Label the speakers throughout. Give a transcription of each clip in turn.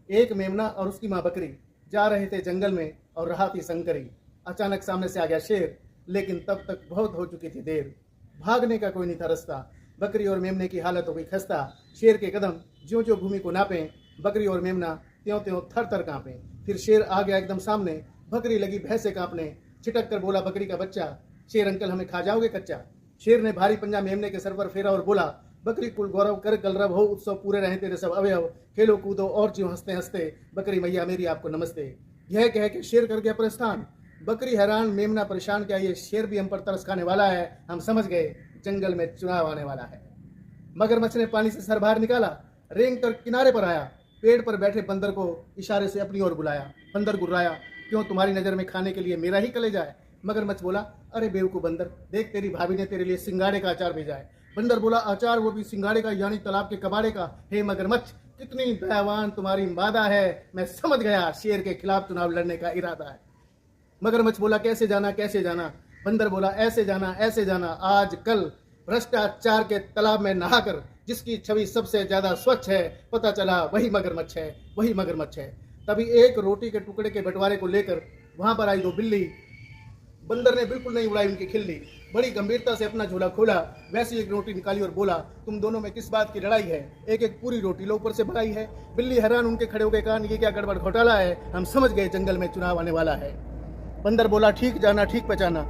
Speaker 1: एक मेमना और उसकी माँ बकरी जा रहे थे जंगल में और रहा थी संकरी। अचानक सामने से आ गया शेर, लेकिन तब तक बहुत हो चुकी थी देर। भागने का कोई नहीं था रास्ता, बकरी और मेमने की हालत हो गई खस्ता। शेर के कदम ज्यों ज्यों भूमि को नापे, बकरी और मेमना त्यों त्यों थर थर कांपे। फिर शेर आ गया एकदम सामने, बकरी लगी भैंसे कांपने। छिटक कर बोला बकरी का बच्चा, शेर अंकल हमें खा जाओगे कच्चा। शेर ने भारी पंजा मेमने के सर पर फेरा और बोला, बकरी कुल गौरव कर कलरव हो उत्सव पूरे रहे तेरे सब अवयव। खेलो कूदो और जियो हंसते हंसते, बकरी मैया मेरी आपको नमस्ते। यह कह के शेर कर गया प्रस्थान। बकरी हैरान, मेमना परेशान, क्या ये शेर भी हम पर तरस खाने वाला है? हम समझ गए जंगल में चुनाव आने वाला है। मगरमच्छ ने पानी से सर बाहर निकाला, रेंग कर किनारे पर आया। पेड़ पर बैठे बंदर को इशारे से अपनी ओर बुलाया। बंदर गुर्राया, क्यों तुम्हारी नजर में खाने के लिए मेरा ही कलेजा है? मगरमच्छ बोला, अरे बेवकूफ बंदर, देख तेरी भाभी ने तेरे लिए सिंगाड़े का अचार भेजा है। बंदर बोला, अचार वो भी सिंगाड़े का, यानी तालाब के कबाड़े का? हे मगरमच्छ, कितनी दयावान तुम्हारी मादा है। मैं समझ गया शेर के खिलाफ चुनाव लड़ने का इरादा है। मगरमच्छ बोला, कैसे जाना कैसे जाना? बंदर बोला, ऐसे जाना आज कल भ्रष्टाचार के तालाब में नहाकर जिसकी छवि सबसे ज्यादा स्वच्छ है, पता चला वही मगरमच्छ है, वही मगरमच्छ है। तभी एक रोटी के टुकड़े के बंटवारे को लेकर वहां पर आई दो बिल्ली। बंदर ने बिल्कुल नहीं उड़ाई उनकी खिल्ली, बड़ी गंभीरता से अपना झोला खोला, वैसी एक रोटी निकाली और बोला, तुम दोनों में किस बात की लड़ाई है? एक एक पूरी रोटी लो ऊपर से बढ़ाई है। बिल्ली हैरान, उनके खड़े हो गए कान, ये क्या गड़बड़ घोटाला है? हम समझ गए जंगल में चुनाव आने वाला है। बंदर बोला, ठीक जाना ठीक पहचाना,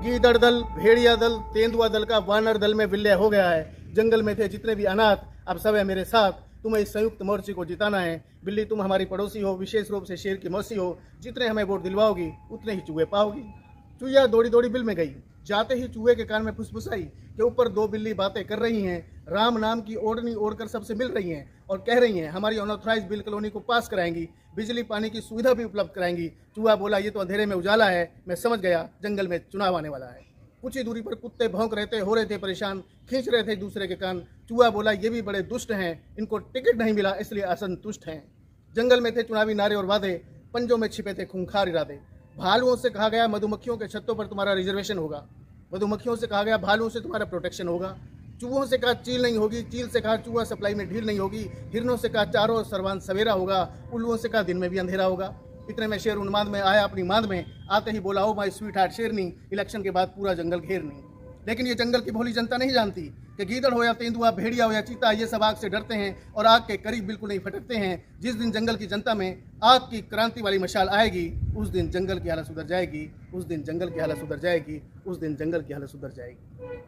Speaker 1: गीदड़ दल, भेड़िया दल, तेंदुआ दल का वानर दल में विलय हो गया है। जंगल में थे जितने भी अनाथ अब सब है मेरे साथ। तुम्हें इस संयुक्त मोर्चे को जिताना है। बिल्ली तुम हमारी पड़ोसी हो, विशेष रूप से शेर की मौसी हो। जितने हमें वोट दिलवाओगी उतने ही चूहे पाओगी। चूहिया दौड़ी दौड़ी बिल में गई, जाते ही चूहे के कान में फुसफुसाई के ऊपर दो बिल्ली बातें कर रही हैं। राम नाम की ओढ़नी ओढ़कर सबसे मिल रही हैं और कह रही हैं हमारी अनऑथराइज बिल कॉलोनी को पास कराएंगी, बिजली पानी की सुविधा भी उपलब्ध कराएंगी। चूहा बोला, ये तो अंधेरे में उजाला है। मैं समझ गया जंगल में चुनाव आने वाला है। कुछ ही दूरी पर कुत्ते भौंक रहे थे, हो रहे थे परेशान, खींच रहे थे एक दूसरे के कान। चूहा बोला, ये भी बड़े दुष्ट हैं, इनको टिकट नहीं मिला इसलिए असंतुष्ट हैं। जंगल में थे चुनावी नारे और वादे, पंजों में छिपे थे खूंखार इरादे। भालुओं से कहा गया मधुमक्खियों के छत्तों पर तुम्हारा रिजर्वेशन होगा। मधुमक्खियों से कहा गया भालुओं से तुम्हारा प्रोटेक्शन होगा। चूहों से कहा चील नहीं होगी, चील से कहा चूहा सप्लाई में ढील नहीं होगी। हिरनों से कहा चारों सरवान सवेरा होगा। उल्लुओं से कहा दिन में भी अंधेरा होगा। इतने में शेर उन्माद में आया अपनी मांद में, आते ही बोला, ओ माय स्वीट हार्ट शेरनी, इलेक्शन के बाद पूरा जंगल घेरनी। लेकिन ये जंगल की भोली जनता नहीं जानती कि गीदड़ हो या तेंदुआ, भेड़िया हो या चीता, ये सब आग से डरते हैं और आग के करीब बिल्कुल नहीं फटकते हैं। जिस दिन जंगल की जनता में आग की क्रांति वाली मशाल आएगी, उस दिन जंगल की हालत सुधर जाएगी, उस दिन जंगल की हालत सुधर जाएगी, उस दिन जंगल की हालत सुधर जाएगी।